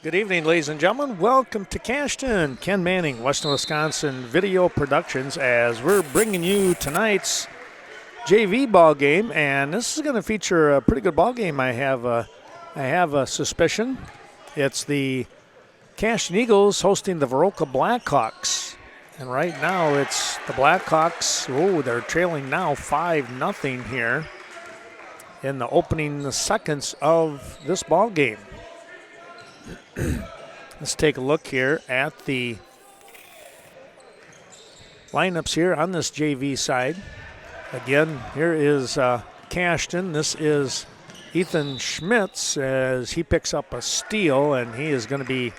Good evening, ladies and gentlemen. Welcome to Cashton. Ken Manning, Western Wisconsin Video Productions, as we're bringing you tonight's JV ball game, and this is going to feature a pretty good ball game. I have a suspicion. It's the Cashton Eagles hosting the Viroqua Blackhawks, and right now it's the Blackhawks. Oh, they're trailing now 5-0 here in the opening seconds of this ball game. Let's take a look here at the lineups here on this JV side. Again, here is Cashton. This is Ethan Schmitz as he picks up a steal, and he is going to be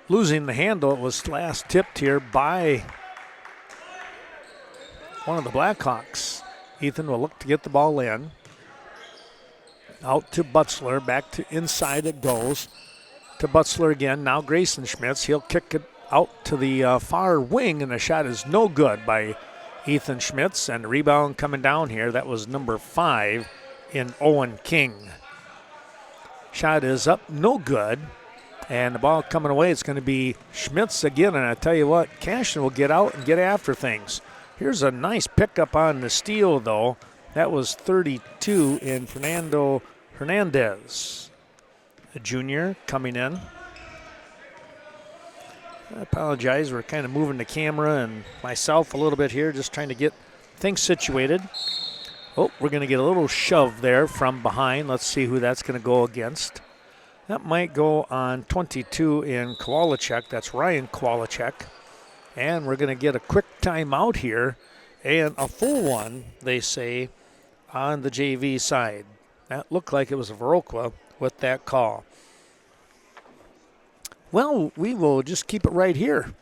losing the handle. It was last tipped here by one of the Blackhawks. Ethan will look to get the ball in. Out to Butzler, back to inside it goes. To Butzler again, now Grayson Schmitz. He'll kick it out to the far wing, and the shot is no good by Ethan Schmitz. And the rebound coming down here, that was number 5 in Owen King. Shot is up, no good. And the ball coming away, it's going to be Schmitz again. And I tell you what, Cashton will get out and get after things. Here's a nice pickup on the steal, though. That was 32 in Fernando Hernandez, a junior coming in. I apologize, we're kind of moving the camera and myself a little bit here, just trying to get things situated. Oh, we're going to get a little shove there from behind. Let's see who that's going to go against. That might go on 22 in Kowalczyk. That's Ryan Kowalczyk. And we're going to get a quick timeout here and a full one, they say, on the JV side. That looked like it was a Viroqua with that call. Well, we will just keep it right here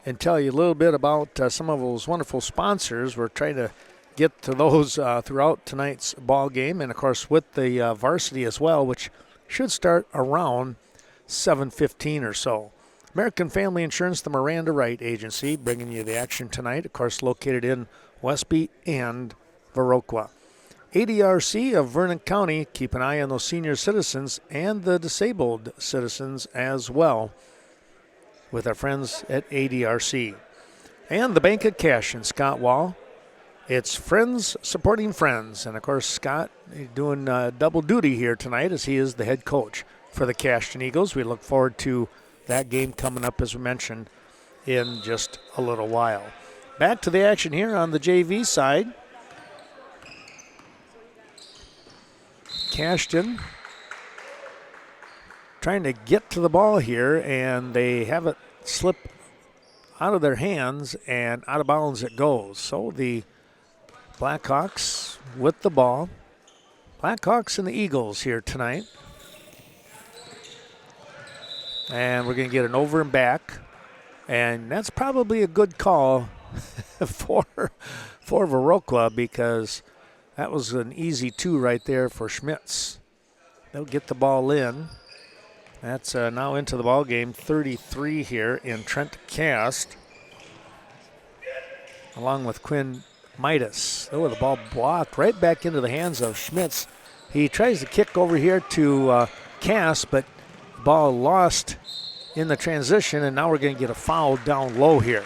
and tell you a little bit about some of those wonderful sponsors. We're trying to get to those throughout tonight's ball game, and of course with the Varsity as well, which should start around 7:15 or so. American Family Insurance, the Miranda Wright Agency, bringing you the action tonight, of course located in Westby and Viroqua. ADRC of Vernon County, keep an eye on those senior citizens and the disabled citizens as well with our friends at ADRC. And the Bank of Cash in Scott Wall. It's friends supporting friends. And, of course, Scott doing double duty here tonight as he is the head coach for the Cashton Eagles. We look forward to that game coming up, as we mentioned, in just a little while. Back to the action here on the JV side. Cashton trying to get to the ball here, and they have it slip out of their hands, and out of bounds it goes. So the Blackhawks with the ball. Blackhawks and the Eagles here tonight. And we're going to get an over and back, and that's probably a good call for Viroqua, because that was an easy 2 right there for Schmitz. They'll get the ball in. That's now into the ball game. 33 here in Trent Cast, along with Quinn Midas. Oh, the ball blocked right back into the hands of Schmitz. He tries to kick over here to Cast, but the ball lost in the transition, and now we're going to get a foul down low here.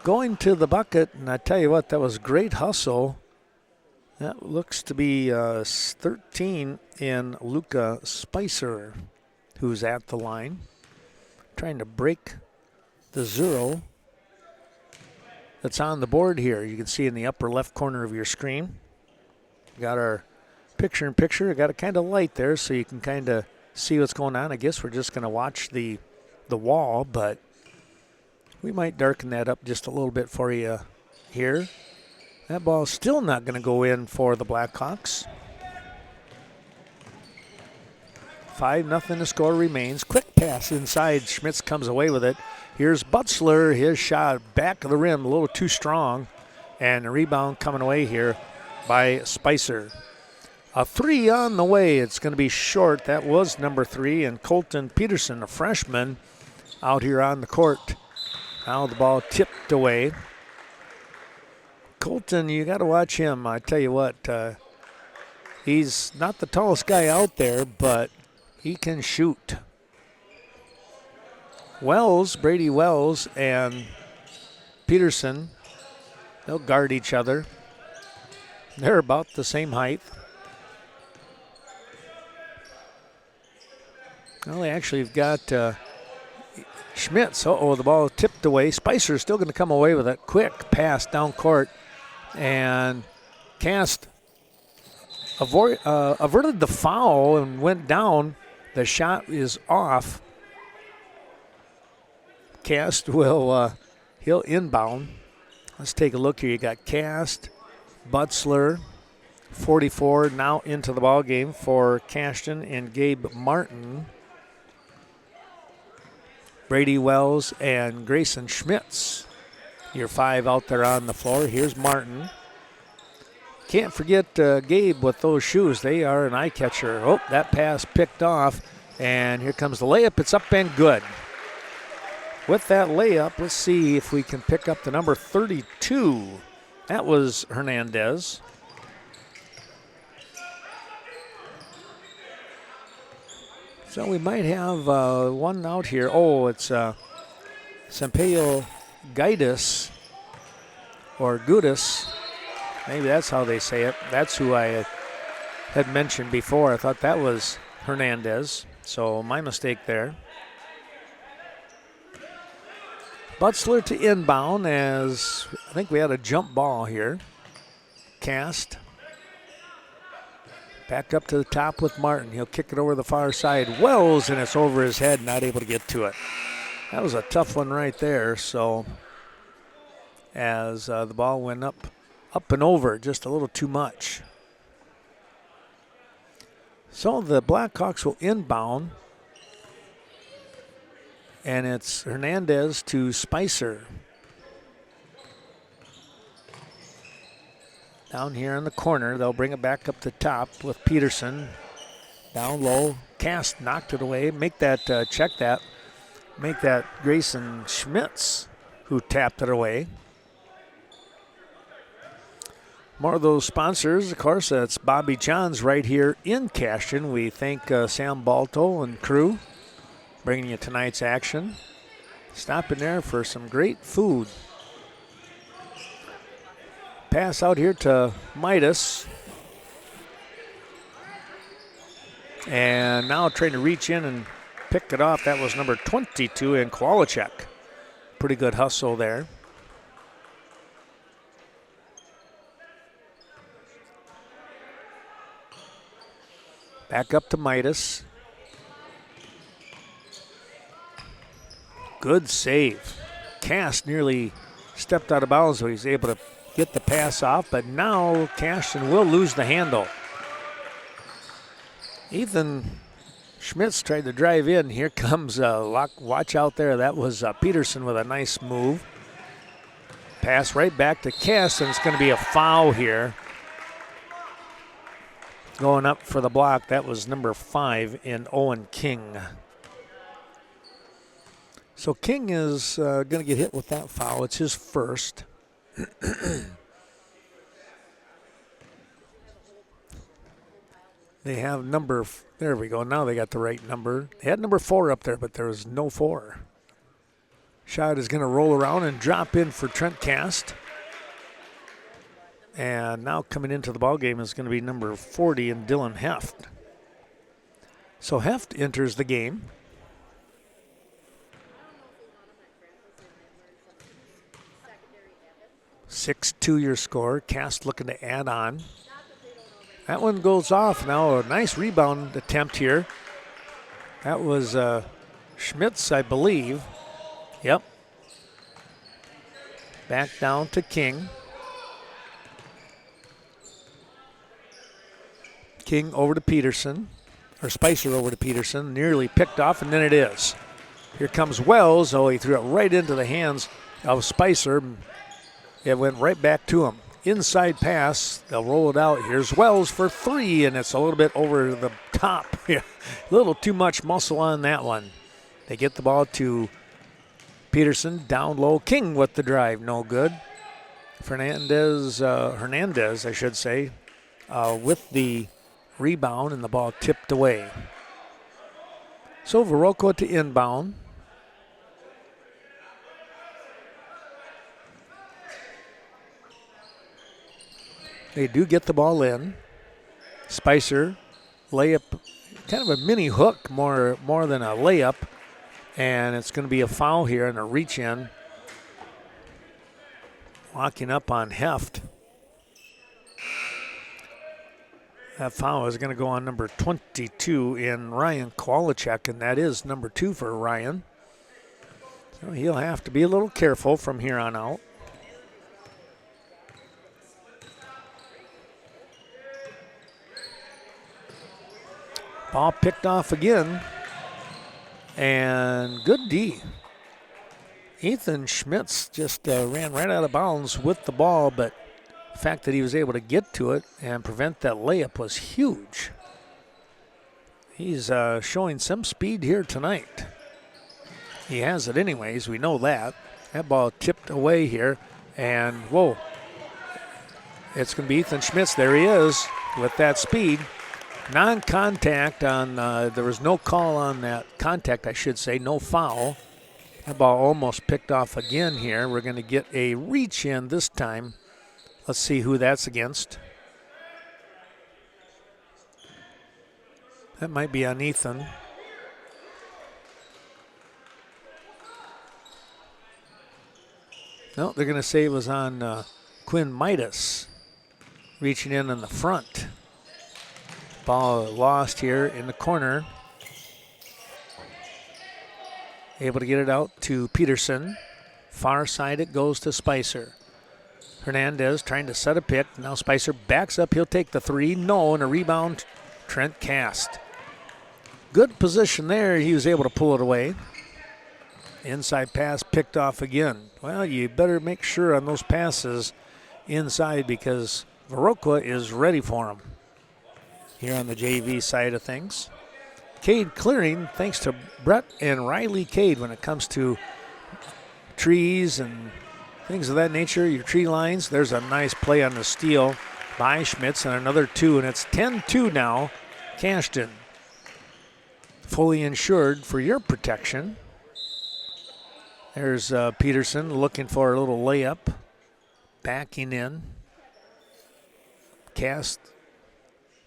Going to the bucket, and I tell you what, that was great hustle. That looks to be 13 in Luca Spicer, who's at the line, trying to break the 0 that's on the board here. You can see in the upper left corner of your screen. Got our picture-in-picture. I got it kind of light there so you can kind of see what's going on. I guess we're just going to watch the wall, but we might darken that up just a little bit for you here. That ball's still not going to go in for the Blackhawks. 5-0 the score remains. Quick pass inside. Schmitz comes away with it. Here's Butzler. His shot back of the rim, a little too strong. And the rebound coming away here by Spicer. A 3 on the way. It's going to be short. That was number 3. And Colton Peterson, a freshman, out here on the court. Now the ball tipped away. Colton, you got to watch him. I tell you what, He's not the tallest guy out there, but he can shoot. Brady Wells and Peterson, they'll guard each other. They're about the same height. Well, they actually have got Schmitz. The ball tipped away. Spicer's still going to come away with a quick pass down court. And Cast averted the foul and went down. The shot is off. Cast will, he'll inbound. Let's take a look here. You got Cast, Butzler, 44 now into the ball game for Cashton and Gabe Martin. Brady Wells and Grayson Schmitz. Your 5 out there on the floor. Here's Martin. Can't forget Gabe with those shoes. They are an eye catcher. Oh, that pass picked off. And here comes the layup. It's up and good. With that layup, let's see if we can pick up the number 32. That was Hernandez. So we might have one out here. Oh, it's Sampaio Gaitis or Gudis. Maybe that's how they say it. That's who I had mentioned before. I thought that was Hernandez. So my mistake there. Butzler to inbound as I think we had a jump ball here. Cast. Back up to the top with Martin. He'll kick it over the far side. Wells, and it's over his head, not able to get to it. That was a tough one right there. So as the ball went up and over, just a little too much. So the Blackhawks will inbound. And it's Hernandez to Spicer. Down here in the corner, they'll bring it back up the top with Peterson. Down low, Cast knocked it away. Make that, check that. Make that Grayson Schmitz who tapped it away. More of those sponsors, of course, that's Bobby John's right here in Cashton. We thank Sam Balto and crew bringing you tonight's action. Stopping there for some great food. Pass out here to Midas. And now trying to reach in and pick it off. That was number 22 in Kowalczyk. Pretty good hustle there. Back up to Midas. Good save. Cast nearly stepped out of bounds, so he's able to get the pass off, but now Cashton will lose the handle. Ethan Schmitz tried to drive in. Here comes watch out there. That was Peterson with a nice move. Pass right back to Cast, and it's going to be a foul here. Going up for the block, that was number 5 in Owen King. So King is going to get hit with that foul. It's his first. They have there we go. Now they got the right number. They had number 4 up there, but there was no 4. Shot is going to roll around and drop in for Trent Cast. And now coming into the ballgame is going to be number 40 in Dylan Heft. So Heft enters the game. 6-2 your score. Cast looking to add on. That one goes off now. A nice rebound attempt here. That was Schmitz, I believe. Yep. Back down to King. King over to Peterson. Or Spicer over to Peterson. Nearly picked off, and then it is. Here comes Wells. Oh, he threw it right into the hands of Spicer. It went right back to him. Inside pass. They'll roll it out. Here's Wells for 3, and it's a little bit over the top. A little too much muscle on that one. They get the ball to Peterson. Down low. King with the drive. No good. Hernandez, I should say, with the rebound, and the ball tipped away. So Viroqua to inbound. They do get the ball in. Spicer, layup, kind of a mini hook, more than a layup. And it's going to be a foul here and a reach in. Locking up on Heft. That foul is going to go on number 22 in Ryan Kowalczyk, and that is number 2 for Ryan. So he'll have to be a little careful from here on out. Ball picked off again, and good D. Ethan Schmitz just ran right out of bounds with the ball, but the fact that he was able to get to it and prevent that layup was huge. He's showing some speed here tonight. He has it anyways, we know that. That ball tipped away here, and whoa. It's going to be Ethan Schmitz. There he is with that speed. Non-contact on, there was no call on that contact, I should say, no foul. That ball almost picked off again here. We're going to get a reach in this time. Let's see who that's against. That might be on Ethan. No, they're going to say it was on Quinn Midas, reaching in the front. Ball lost here in the corner. Able to get it out to Peterson. Far side it goes to Spicer. Hernandez trying to set a pick. Now Spicer backs up. He'll take the 3. No, and a rebound. Trent Cast. Good position there. He was able to pull it away. Inside pass picked off again. Well, you better make sure on those passes inside because Viroqua is ready for him. Here on the JV side of things. Cade clearing thanks to Brett and Riley Cade when it comes to trees and things of that nature, your tree lines. There's a nice play on the steal by Schmitz and another 2, and it's 10-2 now. Cashton fully insured for your protection. There's Peterson looking for a little layup, backing in. Cast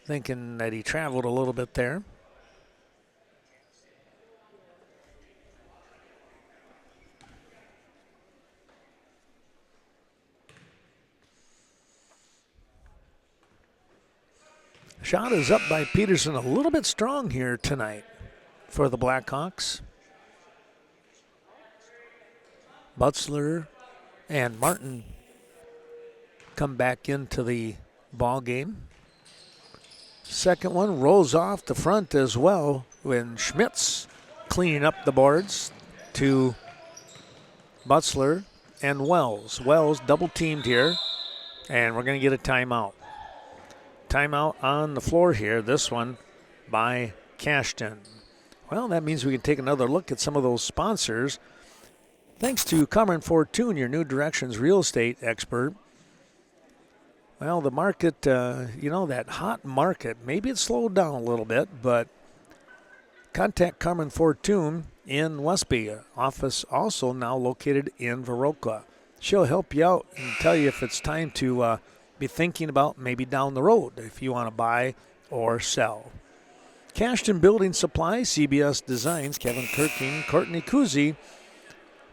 thinking that he traveled a little bit there. Shot is up by Peterson, a little bit strong here tonight for the Blackhawks. Butzler and Martin come back into the ball game. Second one rolls off the front as well when Schmitz cleaning up the boards to Butzler and Wells. Wells double teamed here, and we're going to get a timeout. Timeout on the floor here, this one by Cashton. Well, that means we can take another look at some of those sponsors. Thanks to Cameron Fortune, your New Directions real estate expert. Well, the market, that hot market, maybe it slowed down a little bit, but contact Carmen Fortune in Westby. Office also now located in Viroqua. She'll help you out and tell you if it's time to be thinking about maybe down the road if you want to buy or sell. Cashton Building Supply, CBS Designs, Kevin Kirking, Courtney Kuzi.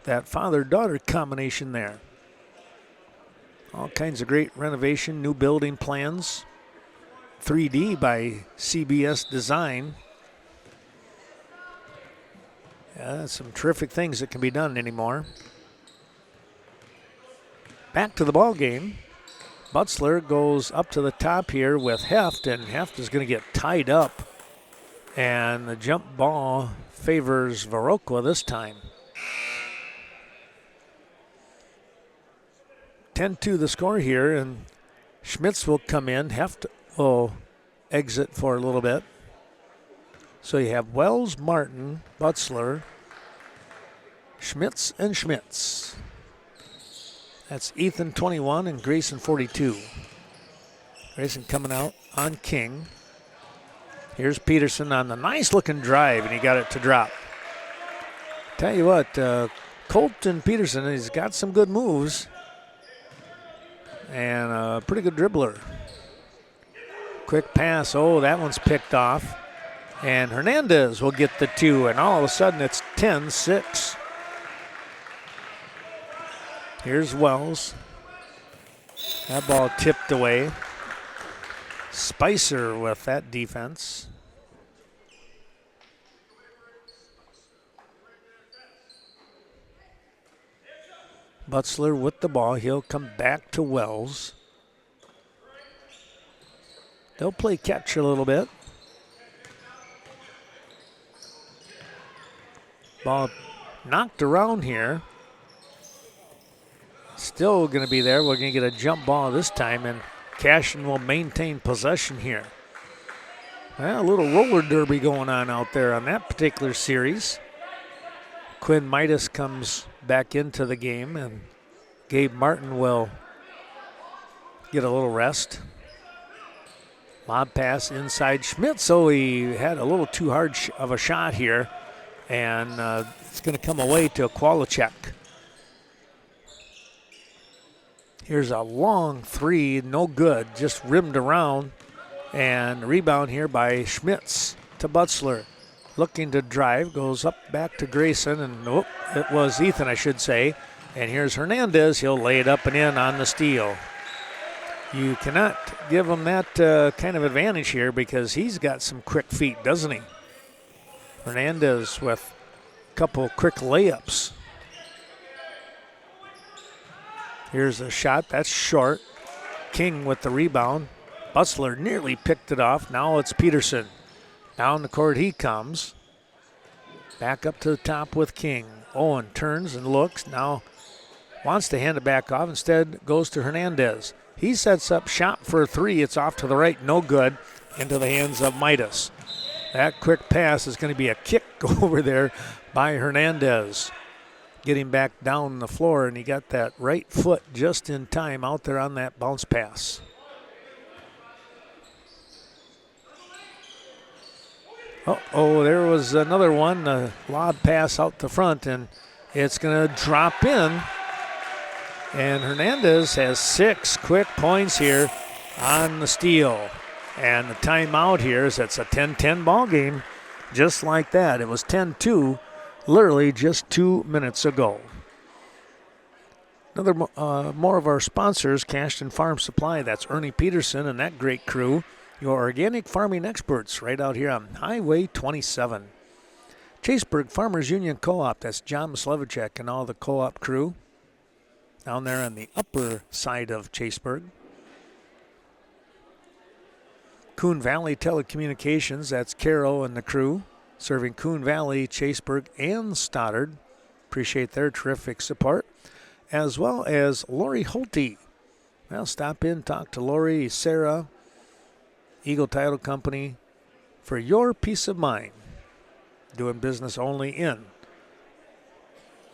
That father-daughter combination there. All kinds of great renovation, new building plans. 3D by CBS Design. Yeah, some terrific things that can be done anymore. Back to the ball game. Butzler goes up to the top here with Heft, and Heft is going to get tied up. And the jump ball favors Viroqua this time. 10-2 the score here, and Schmitz will come in. Heft will exit for a little bit. So you have Wells, Martin, Butzler, Schmitz, and Schmitz. That's Ethan 21 and Grayson 42. Grayson coming out on King. Here's Peterson on the nice-looking drive, and he got it to drop. Tell you what, Colton Peterson, he's got some good moves and a pretty good dribbler. Quick pass. Oh, that one's picked off. And Hernandez will get the 2, and all of a sudden it's 10-6. Here's Wells. That ball tipped away. Spicer with that defense. Butzler with the ball. He'll come back to Wells. They'll play catch a little bit. Ball knocked around here. Still going to be there. We're going to get a jump ball this time, and Cashton will maintain possession here. Well, a little roller derby going on out there on that particular series. Quinn Midas comes back into the game, and Gabe Martin will get a little rest. Lob pass inside Schmidt, so he had a little too hard of a shot here, and it's going to come away to Kowalczyk. Here's a long 3, no good, just rimmed around, and rebound here by Schmitz to Butzler. Looking to drive, goes up back to Grayson, and nope, it was Ethan, I should say. And here's Hernandez. He'll lay it up and in on the steal. You cannot give him that kind of advantage here because he's got some quick feet, doesn't he? Hernandez with a couple quick layups. Here's a shot. That's short. King with the rebound. Butzler nearly picked it off. Now it's Peterson. Down the court he comes. Back up to the top with King. Owen turns and looks. Now wants to hand it back off. Instead goes to Hernandez. He sets up shot for a 3. It's off to the right. No good. Into the hands of Midas. That quick pass is going to be a kick over there by Hernandez. Getting back down the floor, and he got that right foot just in time out there on that bounce pass. Oh, there was another one, a lob pass out the front, and it's going to drop in. And Hernandez has 6 quick points here on the steal. And the timeout here is it's a 10-10 ball game, just like that. It was 10-2 literally just 2 minutes ago. Another more of our sponsors, Cashton Farm Supply. That's Ernie Peterson and that great crew. Your organic farming experts right out here on Highway 27. Chaseburg Farmers Union Co-op. That's John Mislevicek and all the co-op crew down there on the upper side of Chaseburg. Coon Valley Telecommunications. That's Caro and the crew, serving Coon Valley, Chaseburg, and Stoddard. Appreciate their terrific support. As well as Lori Holte. Well, stop in, talk to Lori, Sarah, Eagle Title Company, for your peace of mind. Doing business only in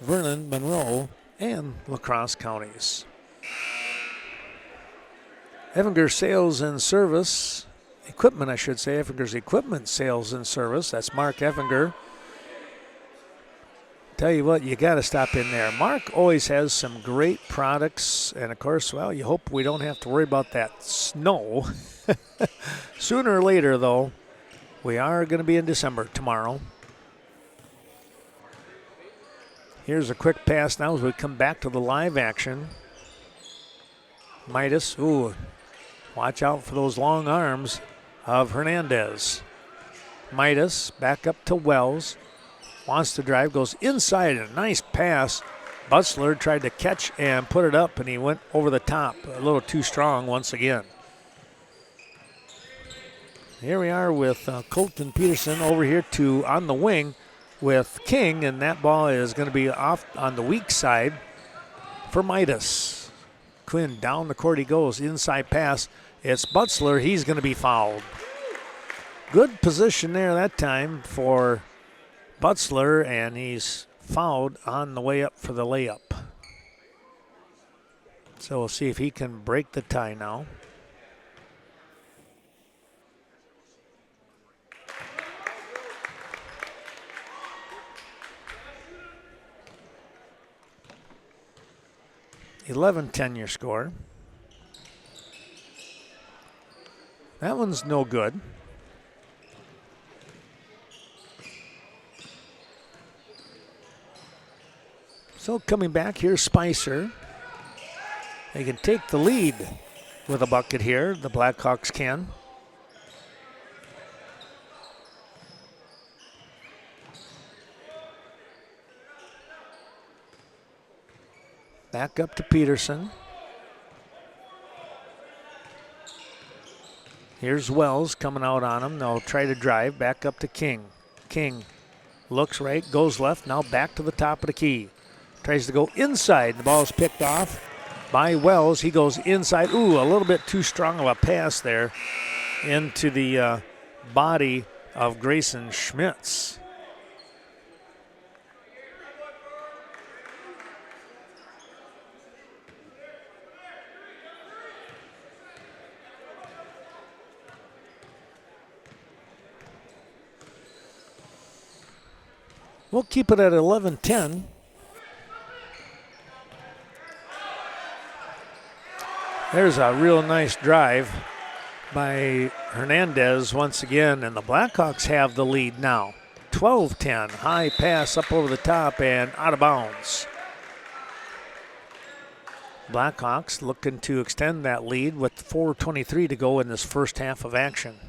Vernon, Monroe, and La Crosse counties. Effinger Sales and Service, Equipment, I should say. Effinger's Equipment Sales and Service. That's Mark Effinger. Tell you what, you got to stop in there. Mark always has some great products, and of course, well, you hope we don't have to worry about that snow. Sooner or later, though, we are going to be in December tomorrow. Here's a quick pass now as we come back to the live action. Midas, ooh, watch out for those long arms of Hernandez. Midas back up to Wells. Wants to drive, goes inside, a nice pass. Butzler tried to catch and put it up, and he went over the top. A little too strong once again. Here we are with Colton Peterson over here on the wing with King, and that ball is going to be off on the weak side for Midas. Quinn down the court he goes, inside pass. It's Butzler, he's going to be fouled. Good position there that time for Butzler, and he's fouled on the way up for the layup. So we'll see if he can break the tie now. 11-10 your score. That one's no good. So coming back, here's Spicer. They can take the lead with a bucket here. The Blackhawks can. Back up to Peterson. Here's Wells coming out on him. They'll try to drive back up to King. King looks right, goes left, now back to the top of the key. Tries to go inside. The ball's picked off by Wells. He goes inside. Ooh, a little bit too strong of a pass there into the body of Grayson Schmitz. We'll keep it at 11-10. There's a real nice drive by Hernandez once again, and the Blackhawks have the lead now. 12-10, high pass up over the top and out of bounds. Blackhawks looking to extend that lead with 4:23 to go in this first half of action.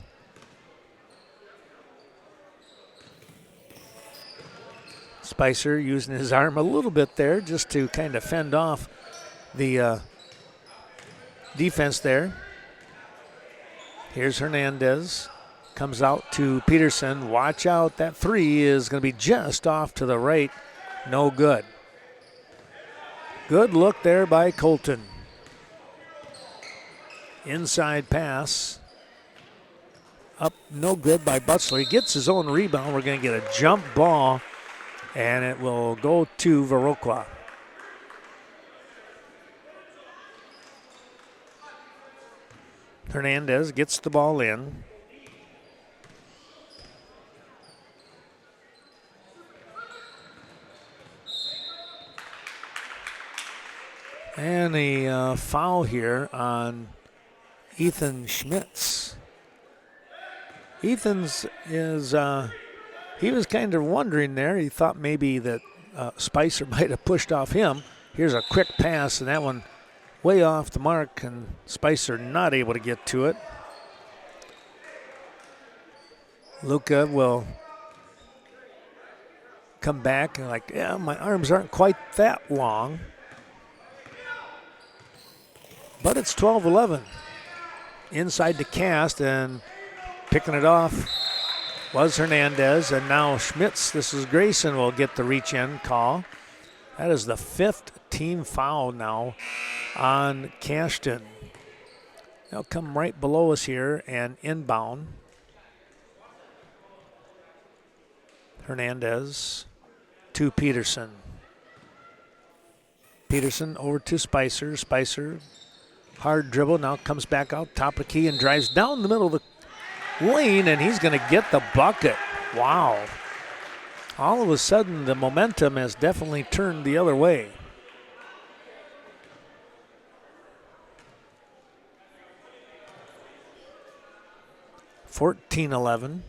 Spicer using his arm a little bit there just to kind of fend off the defense there. Here's Hernandez. Comes out to Peterson. Watch out, that three is going to be just off to the right. No good. Good look there by Colton. Inside pass. Up, no good by Butzler. He gets his own rebound. We're going to get a jump ball, and it will go to Viroqua. Hernandez gets the ball in. And a foul here on Ethan Schmitz. Ethan's is, he was kind of wondering there. He thought maybe that Spicer might have pushed off him. Here's a quick pass, and that one way off the mark, and Spicer not able to get to it. Luka will come back and like, yeah, my arms aren't quite that long. But it's 12-11. Inside the cast, and picking it off was Hernandez, and now Schmitz, this is Grayson, will get the reach-in call. That is the 5th team foul now on Cashton. They'll come right below us here and inbound. Hernandez to Peterson. Peterson over to Spicer. Spicer, hard dribble, now comes back out top of the key and drives down the middle of the lane, and he's going to get the bucket. Wow. All of a sudden, the momentum has definitely turned the other way. (14-11).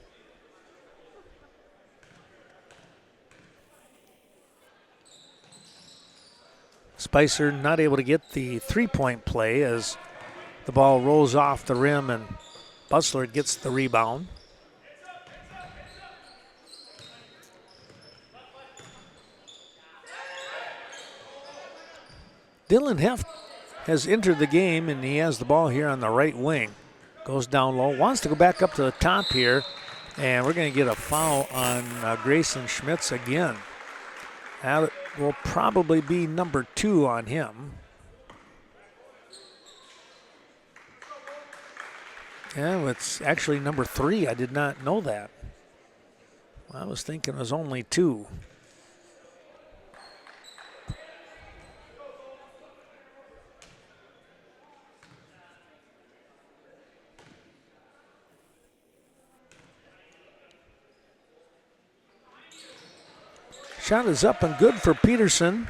Spicer not able to get the three-point play as the ball rolls off the rim, and Butzler gets the rebound. Dylan Heft has entered the game, and he has the ball here on the right wing. Goes down low, wants to go back up to the top here, and we're going to get a foul on Grayson Schmitz again. That will probably be number 2 on him. Yeah, it's actually number 3. I did not know that. I was thinking it was only 2. Shot is up and good for Peterson.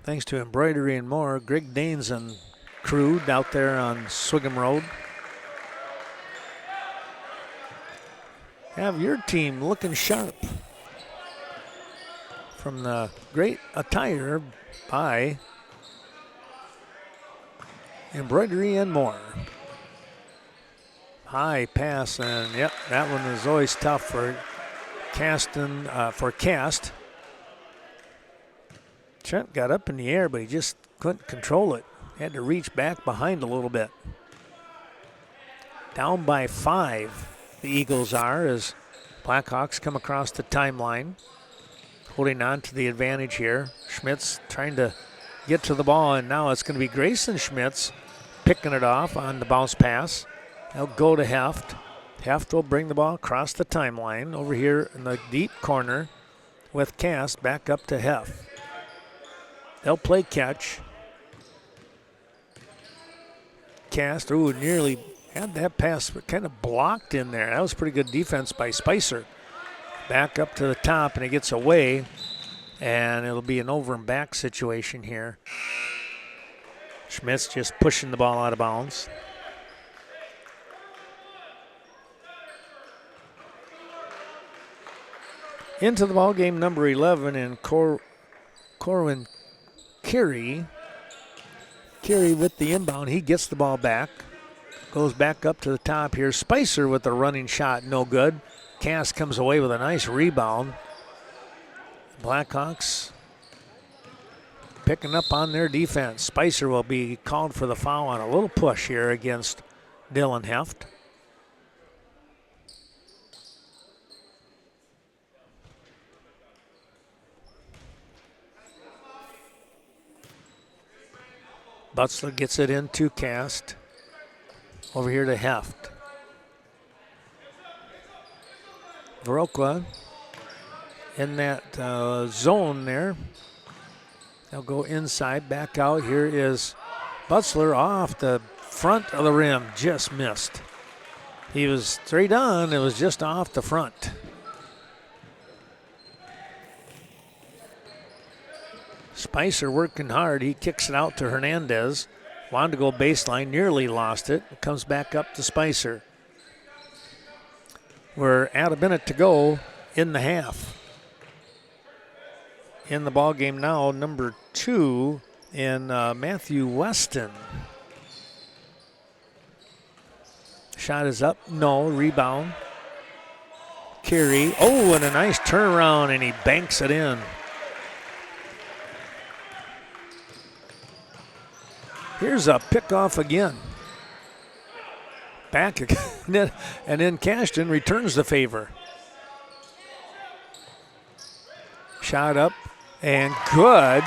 Thanks to Embroidery and More, Greg Danes and crew out there on Swigum Road. Have your team looking sharp from the great attire by Embroidery and More. High pass, and yep, that one is always tough for Cashton, for Cast. Trent got up in the air, but he just couldn't control it. Had to reach back behind a little bit. Down by 5, the Eagles are, as Blackhawks come across the timeline. Holding on to the advantage here. Schmitz trying to get to the ball, and now it's going to be Grayson Schmitz picking it off on the bounce pass. They'll go to Heft. Heft will bring the ball across the timeline over here in the deep corner with Cast back up to Heft. They'll play catch. Cast, nearly had that pass but kind of blocked in there. That was pretty good defense by Spicer. Back up to the top, and it gets away, and it'll be an over and back situation here. Schmitz just pushing the ball out of bounds. Into the ball game, number 11, and Corwin Carey. Carey with the inbound. He gets the ball back. Goes back up to the top here. Spicer with the running shot, no good. Cass comes away with a nice rebound. Blackhawks picking up on their defense. Spicer will be called for the foul on a little push here against Dylan Heft. Butzler gets it into Cast. Over here to Heft. Viroqua in that zone there. They'll go inside, back out. Here is Butzler off the front of the rim. Just missed. He was straight on. It was just off the front. Spicer working hard. He kicks it out to Hernandez. Wanted to go baseline, nearly lost it. It comes back up to Spicer. We're at a minute to go in the half. In the ball game now, number 2 in Matthew Weston. Shot is up, no, rebound. Carey, and a nice turnaround, and he banks it in. Here's a pickoff again. Back again, and then Cashton returns the favor. Shot up and good.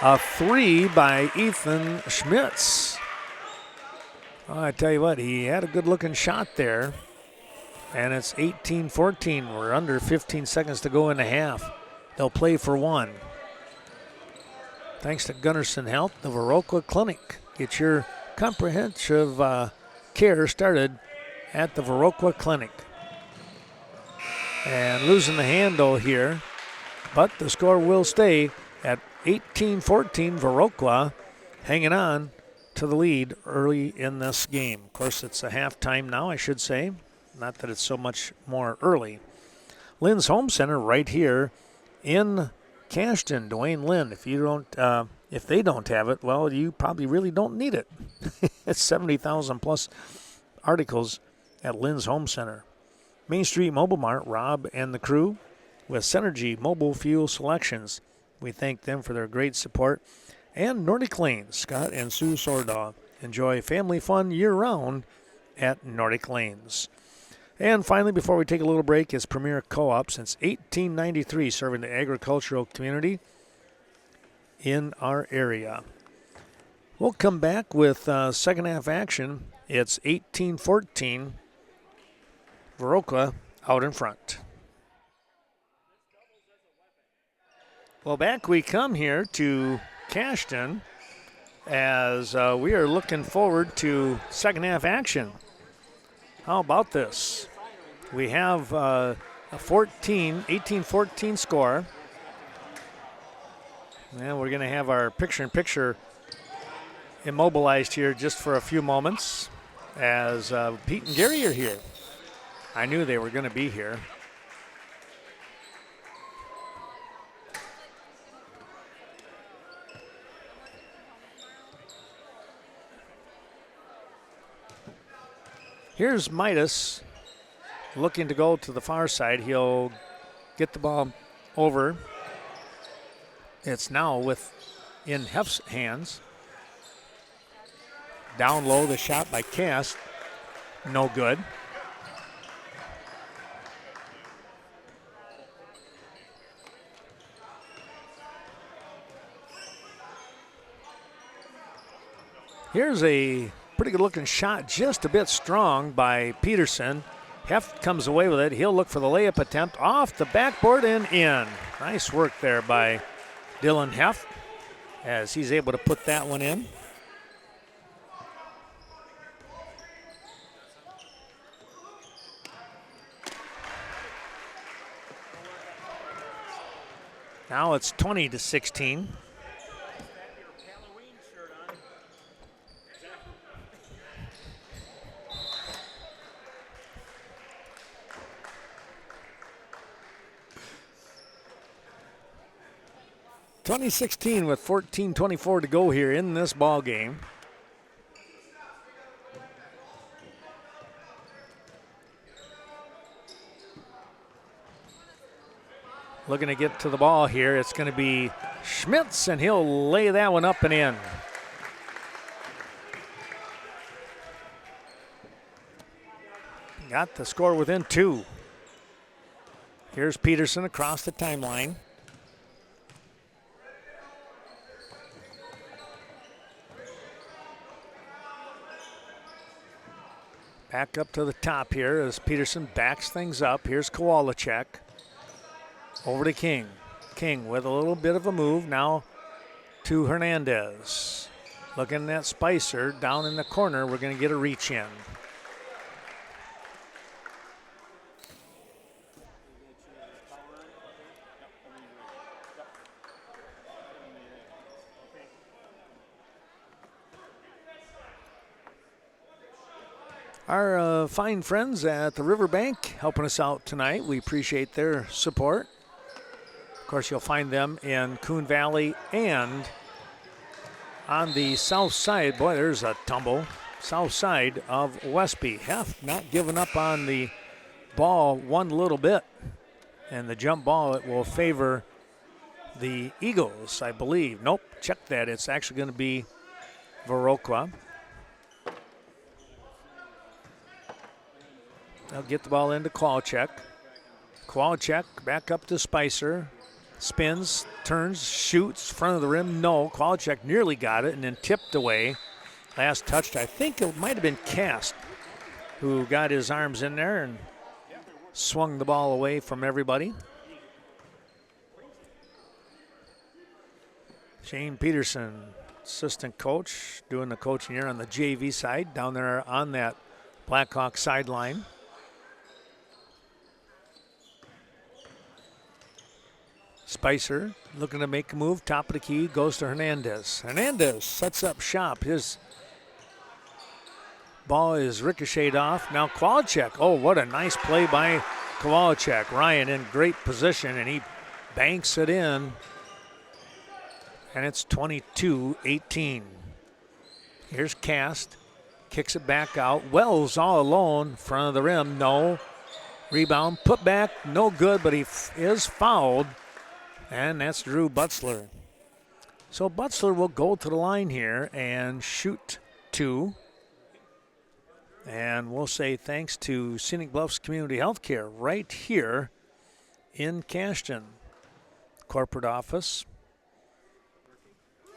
A 3 by Ethan Schmitz. Oh, I tell you what, he had a good looking shot there. And it's 18-14. We're under 15 seconds to go in the half. They'll play for 1. Thanks to Gunnarsson Health, the Viroqua Clinic. Get your comprehensive care started at the Viroqua Clinic. And losing the handle here, but the score will stay at 18-14. Viroqua hanging on to the lead early in this game. Of course, it's a halftime now, I should say. Not that it's so much more early. Lynn's Home Center right here in Cashton. Dwayne Lynn, if they don't have it, well, you probably really don't need it. It's 70,000 plus articles at Lynn's Home Center. Main Street Mobile Mart, Rob and the crew with Synergy Mobile Fuel Selections. We thank them for their great support. And Nordic Lanes, Scott and Sue Sordaw. Enjoy family fun year-round at Nordic Lanes. And finally, before we take a little break, is Premier Co-op since 1893, serving the agricultural community in our area. We'll come back with second half action. It's 18-14. Viroqua out in front. Well, back we come here to Cashton as we are looking forward to second half action. How about this? We have a 18-14 score. And we're going to have our picture-in-picture immobilized here just for a few moments as Pete and Gary are here. I knew they were going to be here. Here's Midas looking to go to the far side. He'll get the ball over. It's now in Hef's hands. Down low, the shot by Cast. No good. Here's a pretty good looking shot, just a bit strong by Peterson. Heft comes away with it. He'll look for the layup attempt off the backboard and in. Nice work there by Dylan Heft as he's able to put that one in. Now it's 20-16. (2016) with 14:24 to go here in this ball game. Looking to get to the ball here. It's going to be Schmitz, and he'll lay that one up and in. Got the score within 2. Here's Peterson across the timeline. Back up to the top here as Peterson backs things up. Here's Kowalczyk. Over to King. King with a little bit of a move now to Hernandez. Looking at Spicer down in the corner. We're going to get a reach in. Our fine friends at the Riverbank helping us out tonight. We appreciate their support. Of course, you'll find them in Coon Valley and on the south side. Boy, there's a tumble. South side of Westby. Heft not giving up on the ball one little bit. And the jump ball, it will favor the Eagles, I believe. Nope, check that. It's actually going to be Viroqua. They'll get the ball into Kowalczyk. Kowalczyk back up to Spicer. Spins, turns, shoots, front of the rim. No, Kowalczyk nearly got it and then tipped away. Last touched, I think it might have been Cast who got his arms in there and swung the ball away from everybody. Shane Peterson, assistant coach, doing the coaching here on the JV side, down there on that Blackhawk sideline. Spicer looking to make a move, top of the key, goes to Hernandez. Hernandez sets up shop. His ball is ricocheted off. Now Kowalczyk, oh, what a nice play by Kowalczyk. Ryan in great position, and he banks it in. And it's 22-18. Here's Cast, kicks it back out. Wells all alone, front of the rim, no. Rebound, put back, no good, but he is fouled. And that's Drew Butzler. So Butzler will go to the line here and shoot 2. And we'll say thanks to Scenic Bluffs Community Healthcare right here in Cashton. Corporate office.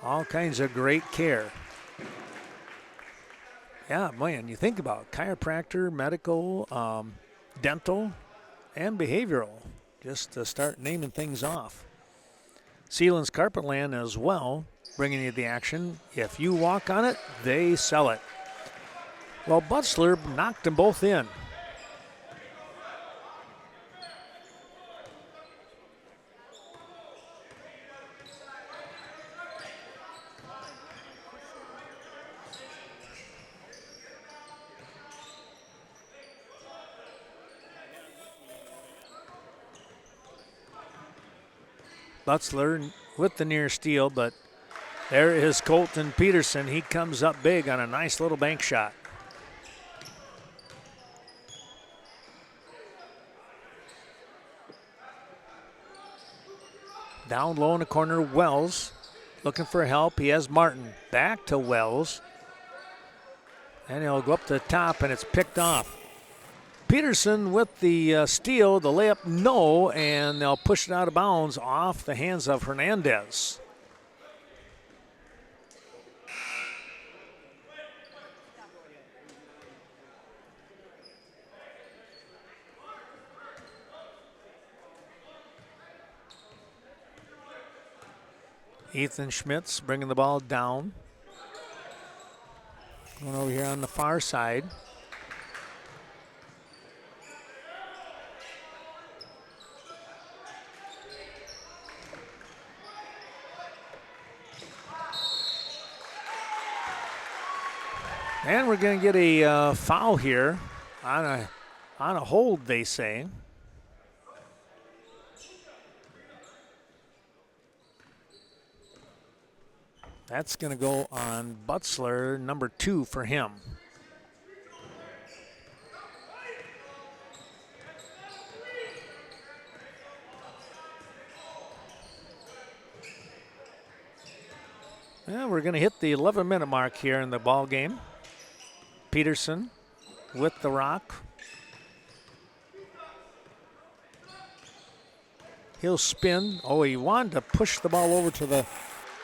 All kinds of great care. Yeah, man, you think about it. Chiropractor, medical, dental, and behavioral, just to start naming things off. Sealands Carpetland as well, bringing you the action. If you walk on it, they sell it. Well, Butzler knocked them both in. Butzler with the near steal, but there is Colton Peterson. He comes up big on a nice little bank shot. Down low in the corner, Wells looking for help. He has Martin. Back to Wells. And he'll go up to the top, and it's picked off. Peterson with the steal, the layup, no, and they'll push it out of bounds off the hands of Hernandez. Ethan Schmitz bringing the ball down. Going over here on the far side. And we're going to get a foul here on a hold, they say. That's going to go on Butzler, number 2 for him. Yeah, we're going to hit the 11-minute mark here in the ball game. Peterson with the rock. He'll spin. Oh, he wanted to push the ball over to the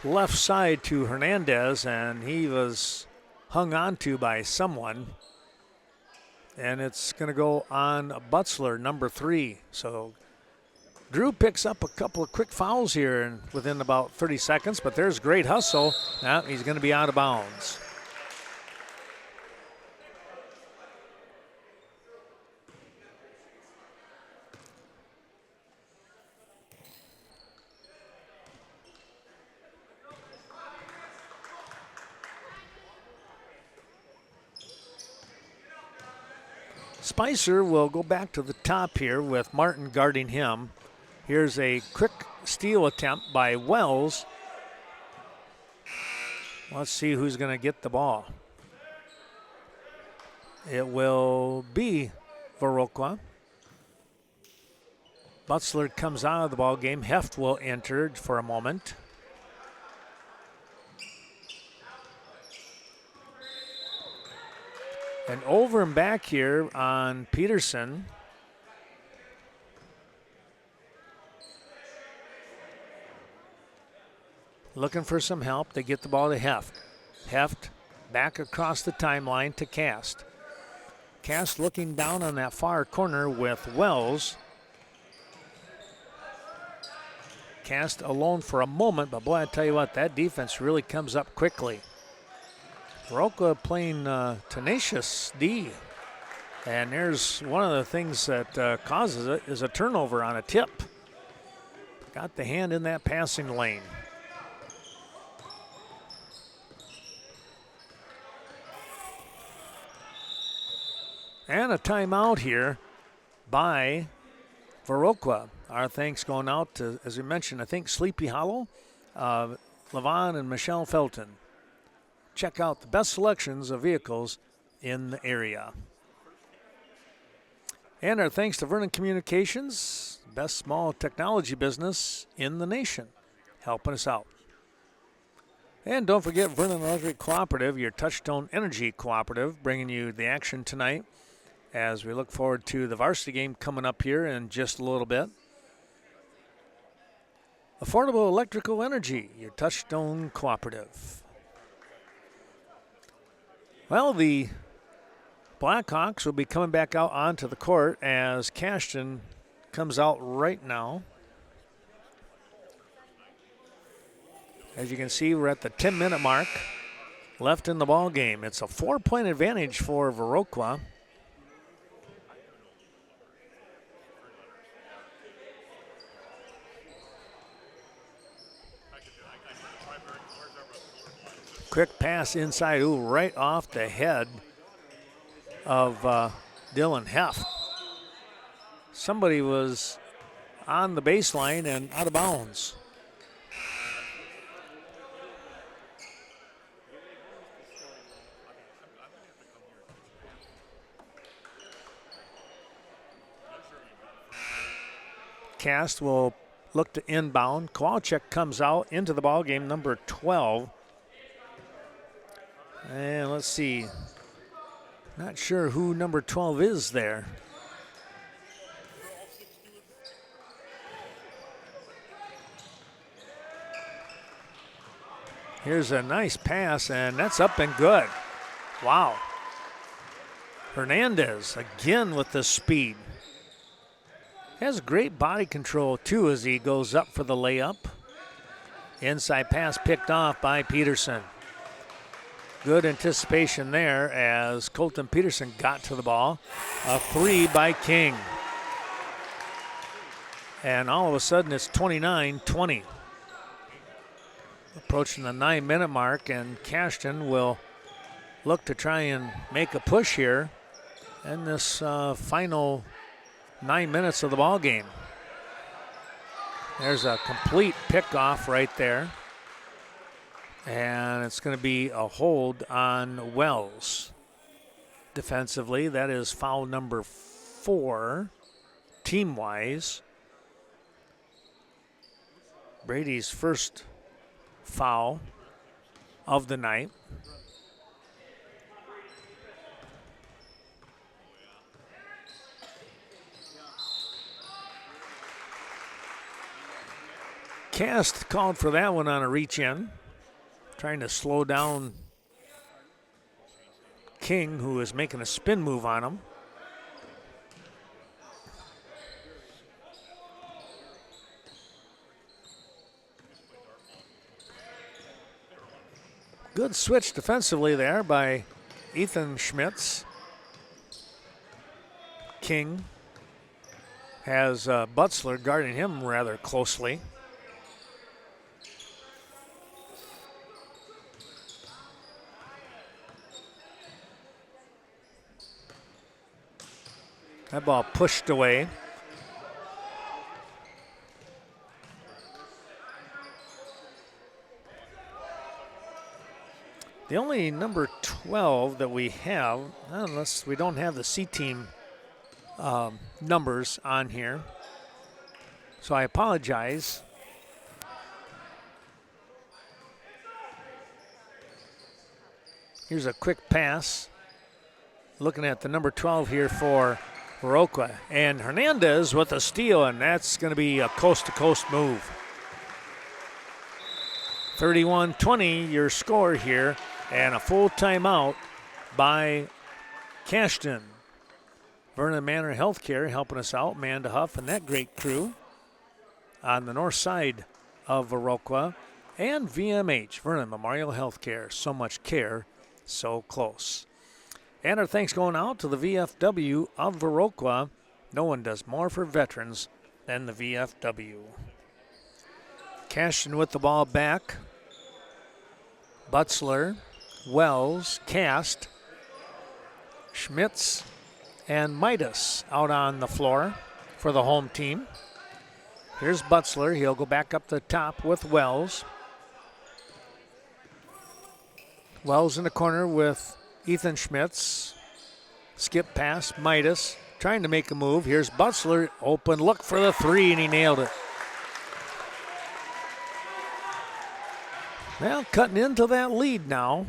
left side to Hernandez, and he was hung onto by someone. And it's going to go on Butzler, number 3. So Drew picks up a couple of quick fouls here within about 30 seconds, but there's great hustle. Now he's going to be out of bounds. Spicer will go back to the top here with Martin guarding him. Here's a quick steal attempt by Wells. Let's see who's going to get the ball. It will be Viroqua. Butzler comes out of the ball game. Heft will enter for a moment. And over and back here on Peterson. Looking for some help. They get the ball to Heft. Heft back across the timeline to Cast. Cast looking down on that far corner with Wells. Cast alone for a moment, but boy, I tell you what, that defense really comes up quickly. Viroqua playing tenacious D. And there's one of the things that causes it is a turnover on a tip. Got the hand in that passing lane. And a timeout here by Viroqua. Our thanks going out to, as we mentioned, I think Sleepy Hollow, Levon and Michelle Felton. Check out the best selections of vehicles in the area. And our thanks to Vernon Communications, best small technology business in the nation, helping us out. And don't forget Vernon Electric Cooperative, your Touchstone Energy Cooperative, bringing you the action tonight as we look forward to the varsity game coming up here in just a little bit. Affordable Electrical Energy, your Touchstone Cooperative. Well, the Blackhawks will be coming back out onto the court as Cashton comes out right now. As you can see, we're at the 10-minute mark left in the ball game. It's a 4-point advantage for Viroqua. Quick pass inside, right off the head of Dylan Heft. Somebody was on the baseline and out of bounds. Cast will look to inbound. Kowalczyk comes out into the ball game, number 12. And let's see. Not sure who number 12 is there. Here's a nice pass, and that's up and good. Wow. Hernandez again with the speed. Has great body control too as he goes up for the layup. Inside pass picked off by Peterson. Good anticipation there as Colton Peterson got to the ball. A three by King. And all of a sudden it's 29-20. Approaching the 9-minute mark, and Cashton will look to try and make a push here in this final 9 minutes of the ball game. There's a complete pickoff right there, and it's going to be a hold on Wells. Defensively, that is foul number 4, team-wise. Brady's first foul of the night. Cast called for that one on a reach in, trying to slow down King, who is making a spin move on him. Good switch defensively there by Ethan Schmitz. King has Butzler guarding him rather closely. That ball pushed away. The only number 12 that we have, unless we don't have the C team numbers on here, so I apologize. Here's a quick pass. Looking at the number 12 here for Viroqua. And Hernandez with a steal, and that's going to be a coast-to-coast move. 31-20 your score here, and a full timeout by Cashton. Vernon Manor Healthcare helping us out, Amanda Huff and that great crew on the north side of Viroqua. And VMH, Vernon Memorial Healthcare. So much care, so close. And our thanks going out to the VFW of Viroqua. No one does more for veterans than the VFW. Cashton with the ball back. Butzler, Wells, Cast, Schmitz, and Midas out on the floor for the home team. Here's Butzler. He'll go back up the top with Wells. Wells in the corner with Ethan Schmitz. Skip pass, Midas trying to make a move. Here's Butzler, open look for the three, and he nailed it. Well, cutting into that lead now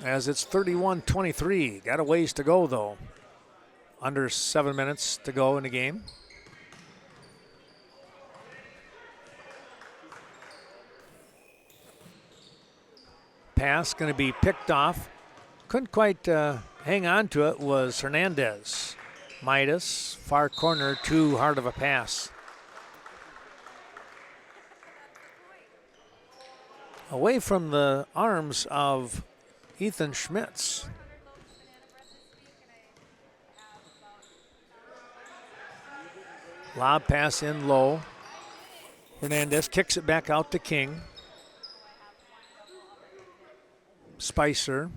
as it's 31-23. Got a ways to go, though. Under 7 minutes to go in the game. Pass going to be picked off. Couldn't quite hang on to it was Hernandez. Midas, far corner, too hard of a pass. Away from the arms of Ethan Schmitz. Lob pass in low. Hernandez kicks it back out to King. Spicer.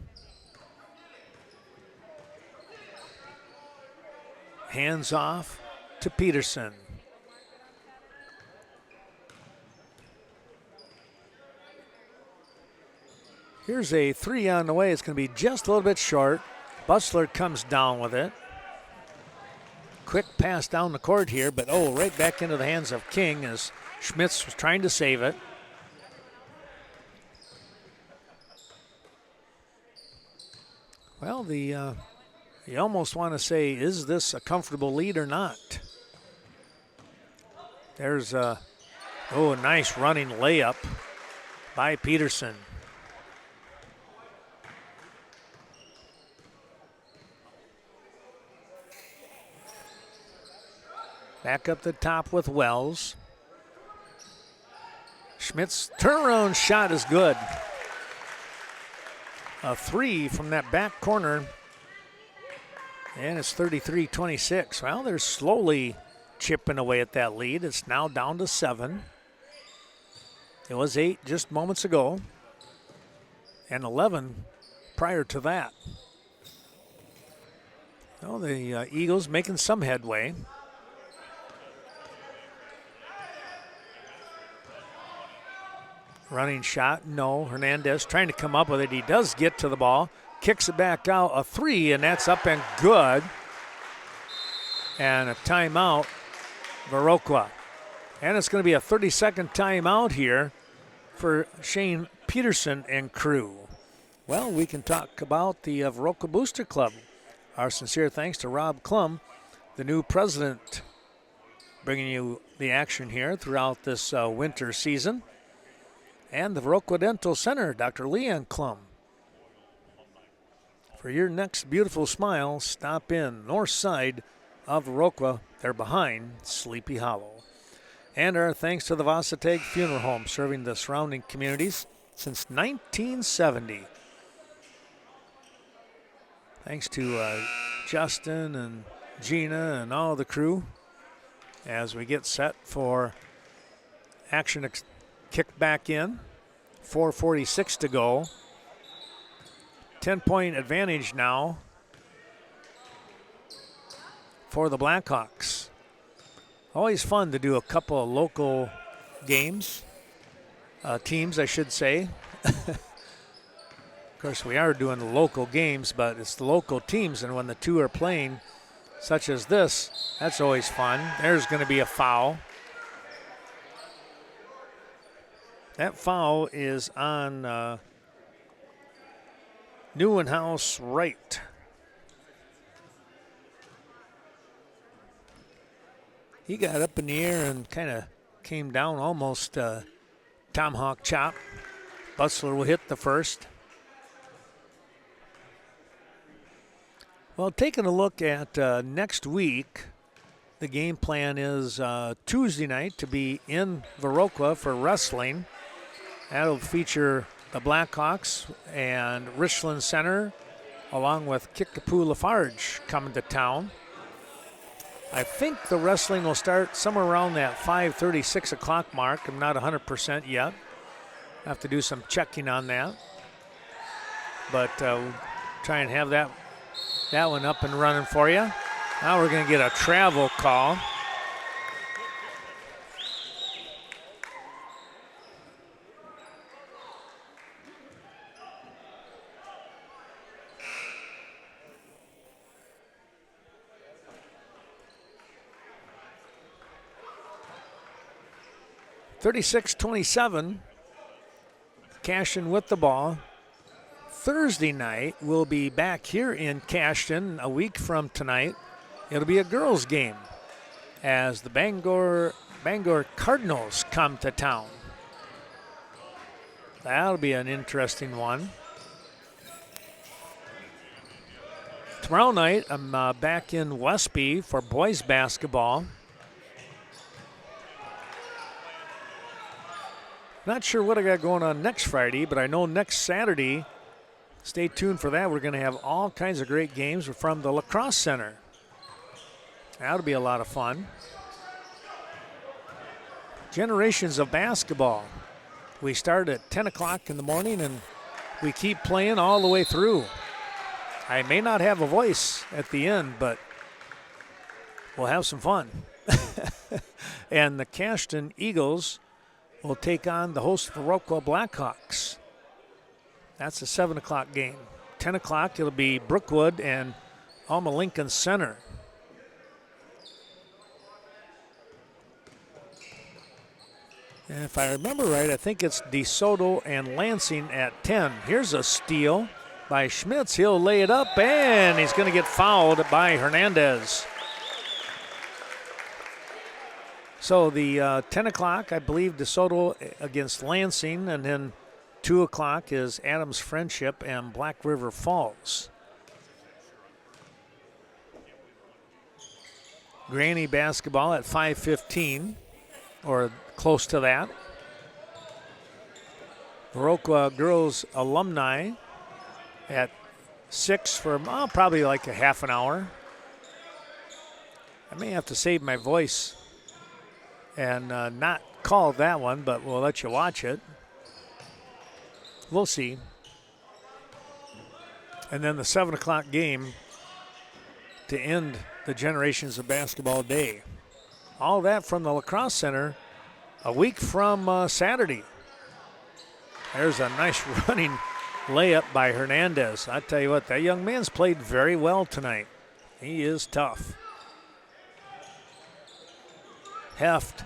Hands off to Peterson. Here's a three on the way. It's going to be just a little bit short. Butzler comes down with it. quick pass down the court here, but right back into the hands of King as Schmitz was trying to save it. Well, you almost want to say, is this a comfortable lead or not? There's a nice running layup by Peterson. Back up the top with Wells. Schmidt's turnaround shot is good. A three from that back corner. And it's 33-26. Well, they're slowly chipping away at that lead. It's now down to 7. It was 8 just moments ago. And 11 prior to that. Well, the Eagles making some headway. Running shot, no. Hernandez trying to come up with it. He does get to the ball. Kicks it back out. A three, and that's up and good. And a timeout, Viroqua. And it's going to be a 30-second timeout here for Shane Peterson and crew. Well, we can talk about the Viroqua Booster Club. Our sincere thanks to Rob Klum, the new president, bringing you the action here throughout this winter season. And the Viroqua Dental Center, Dr. Leon Klum. For your next beautiful smile, stop in north side of Viroqua. They're behind Sleepy Hollow. And our thanks to the Varsity Funeral Home, serving the surrounding communities since 1970. Thanks to Justin and Gina and all the crew as we get set for action kick back in. 4:46 to go. 10-point advantage now for the Blackhawks. Always fun to do a couple of local games, teams I should say. Of course, we are doing the local games, but it's the local teams, and when the two are playing such as this, that's always fun. There's going to be a foul. That foul is on Neuenhaus right. He got up in the air and kind of came down almost tomahawk chop. Butzler will hit the first. Well, taking a look at next week, the game plan is Tuesday night to be in Viroqua for wrestling. That'll feature the Blackhawks and Richland Center, along with Kickapoo Lafarge coming to town. I think the wrestling will start somewhere around that 5:30, 6 o'clock mark. I'm not 100% yet. I have to do some checking on that. But we'll try and have that one up and running for you. Now we're going to get a travel call. (36-27). Cashton with the ball. Thursday night, we'll be back here in Cashton a week from tonight. It'll be a girls' game as the Bangor Cardinals come to town. That'll be an interesting one. Tomorrow night, I'm back in Westby for boys basketball. Not sure what I got going on next Friday, but I know next Saturday, stay tuned for that. We're going to have all kinds of great games from the Lacrosse Center. That'll be a lot of fun. Generations of basketball. We start at 10 o'clock in the morning and we keep playing all the way through. I may not have a voice at the end, but we'll have some fun. And the Cashton Eagles will take on the host of the Viroqua Blackhawks. That's a 7 o'clock game. 10 o'clock, it'll be Brookwood and Alma Lincoln Center. And if I remember right, I think it's DeSoto and Lansing at 10. Here's a steal by Schmitz. He'll lay it up, and he's going to get fouled by Hernandez. So the 10 o'clock, I believe, DeSoto against Lansing, and then 2 o'clock is Adams Friendship and Black River Falls. Granny basketball at 5:15, or close to that. Viroqua girls alumni at 6 for probably like a half an hour. I may have to save my voice and not call that one, but we'll let you watch it. We'll see. And then the 7 o'clock game to end the Generations of Basketball Day. All that from the Lacrosse Center a week from Saturday. There's a nice running layup by Hernandez. I tell you what, that young man's played very well tonight. He is tough. Heft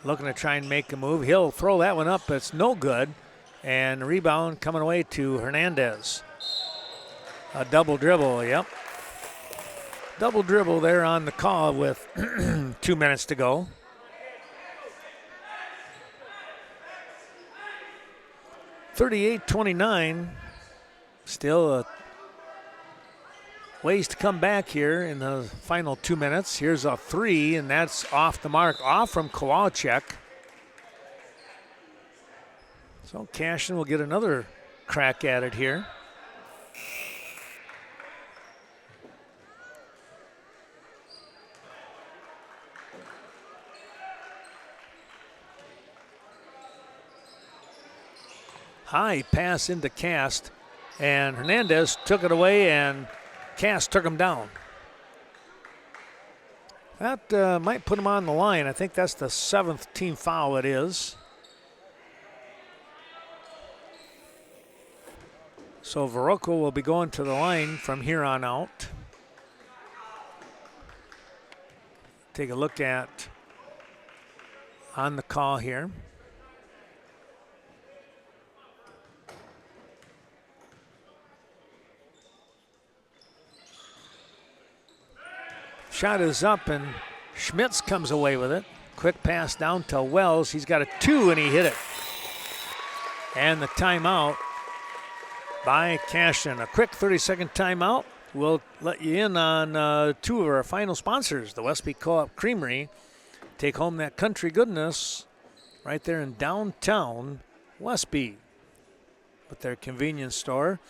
looking to try and make a move. He'll throw that one up, but it's no good. And rebound coming away to Hernandez. A double dribble, yep. Double dribble there on the call with 2 minutes to go. (38-29). Still a ways to come back here in the final 2 minutes. Here's a three, and that's off the mark, off from Kowalczyk. So Cashton will get another crack at it here. High pass into Cast, and Hernandez took it away, and Cast took him down. That might put him on the line. I think that's the 7th team foul it is. So Viroqua will be going to the line from here on out. Take a look at on the call here. Shot is up, and Schmitz comes away with it. Quick pass down to Wells. He's got a 2, and he hit it. And the timeout by Cashton. A quick 30-second timeout. We'll let you in on 2 of our final sponsors, the Westby Co-op Creamery. Take home that country goodness right there in downtown Westby with their convenience store.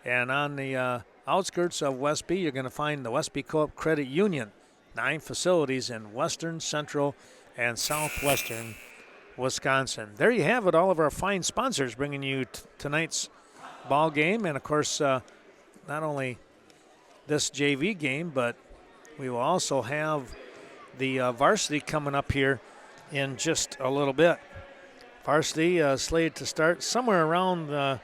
And on the outskirts of Westby, you're going to find the Westby Co-op Credit Union. 9 facilities in western, central, and southwestern Wisconsin. There you have it, all of our fine sponsors bringing you tonight's ball game. And, of course, not only this JV game, but we will also have the varsity coming up here in just a little bit. Varsity slated to start somewhere around a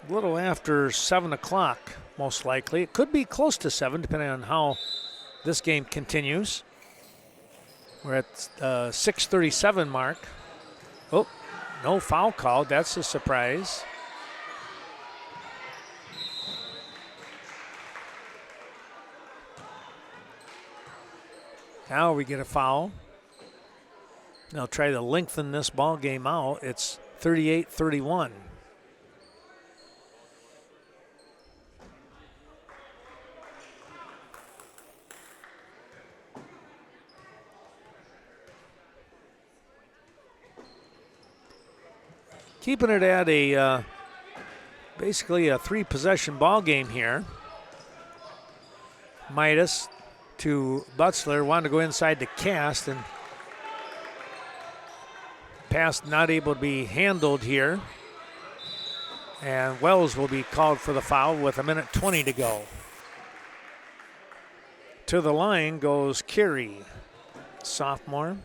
little after 7 o'clock, most likely. It could be close to 7, depending on how this game continues. We're at 6:37 mark. Oh, no foul called. That's a surprise. Now we get a foul. They'll try to lengthen this ball game out. It's 38-31. Keeping it at a basically a 3-possession ball game here. Midas to Butzler, wanted to go inside to Cast, and pass not able to be handled here. And Wells will be called for the foul with 1:20 to go. To the line goes Carey, sophomore.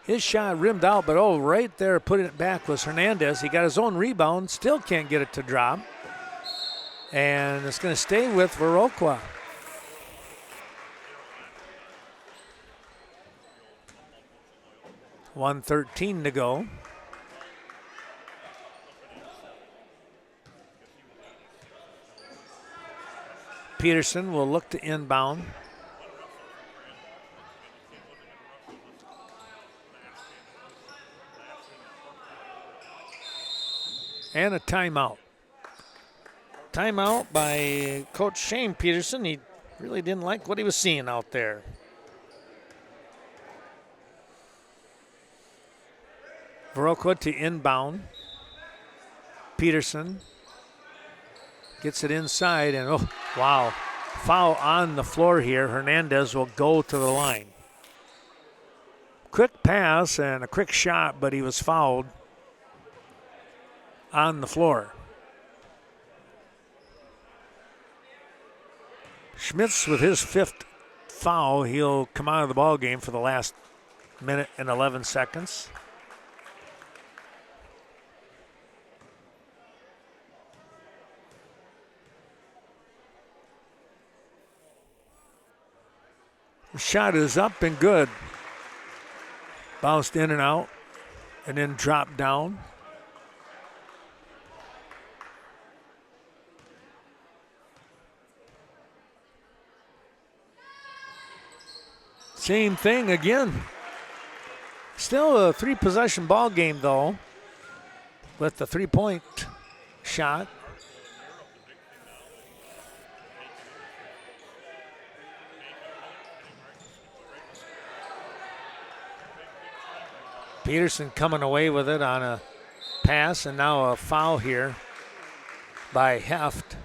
His shot rimmed out, but right there putting it back was Hernandez. He got his own rebound, still can't get it to drop. And it's going to stay with Viroqua. .113 to go. Peterson will look to inbound. And a timeout. Timeout by Coach Shane Peterson. He really didn't like what he was seeing out there. Viroqua to inbound. Peterson gets it inside, and oh, wow. Foul on the floor here. Hernandez will go to the line. Quick pass and a quick shot, but he was fouled on the floor. Schmitz with his 5th foul. He'll come out of the ball game for the last minute and 11 seconds. The shot is up and good. Bounced in and out and then dropped down. Same thing again. Still a 3-possession ball game though, with the 3-point shot. Peterson coming away with it on a pass, and now a foul here by Heft.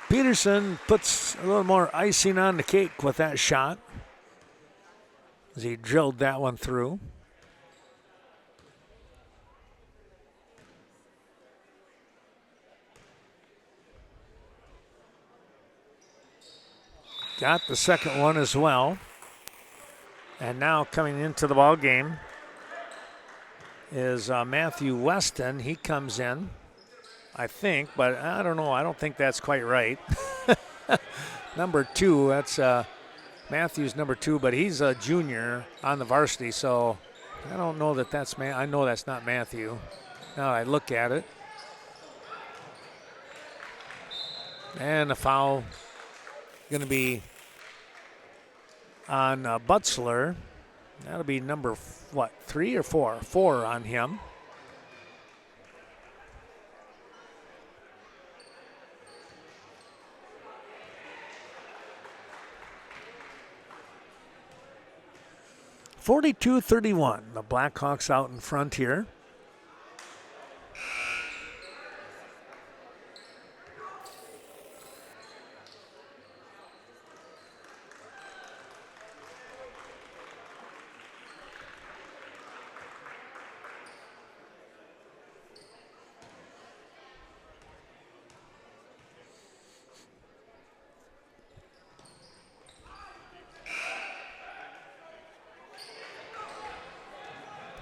Peterson puts a little more icing on the cake with that shot as he drilled that one through. Got the second one as well. And now coming into the ball game is Matthew Weston. He comes in, I think, but I don't know. I don't think that's quite right. Number 2, that's Matthew's number 2, but he's a junior on the varsity, so I don't know that that's I know that's not Matthew. Now I look at it. And the foul going to be on Butzler. That'll be number, 3 or 4? 4 on him. .42-31. The Blackhawks out in front here.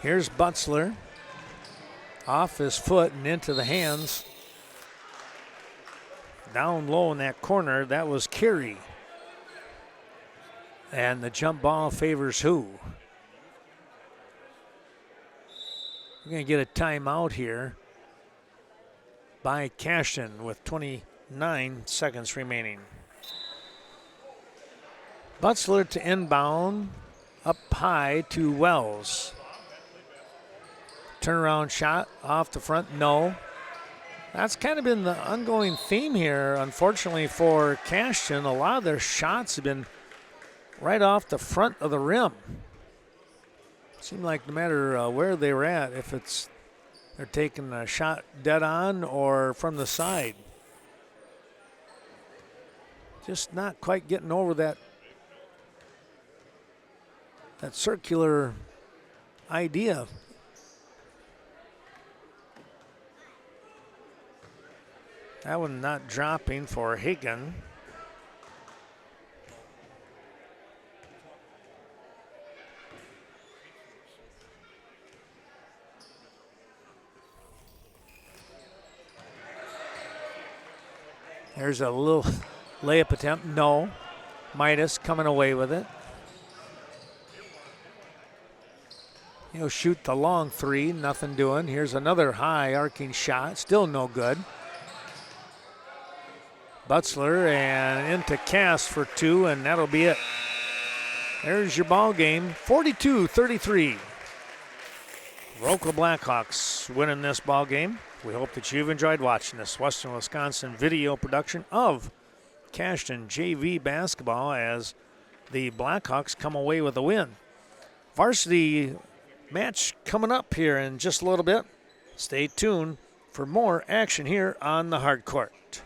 Here's Butzler, off his foot and into the hands. Down low in that corner, that was Carey. And the jump ball favors who? We're going to get a timeout here by Cashton with 29 seconds remaining. Butzler to inbound, up high to Wells. Turnaround shot off the front, no. That's kind of been the ongoing theme here, unfortunately, for Cashton. A lot of their shots have been right off the front of the rim. Seemed like no matter where they were at, if they're taking a shot dead on or from the side. Just not quite getting over that circular idea. That one not dropping for Hagen. There's a little layup attempt. No. Midas coming away with it. He'll shoot the long three. Nothing doing. Here's another high arcing shot. Still no good. Butzler and into Cass for two, and that'll be it. There's your ball game, 42-33. Viroqua Blackhawks winning this ball game. We hope that you've enjoyed watching this Western Wisconsin video production of Cashton JV basketball as the Blackhawks come away with a win. Varsity match coming up here in just a little bit. Stay tuned for more action here on the hard court.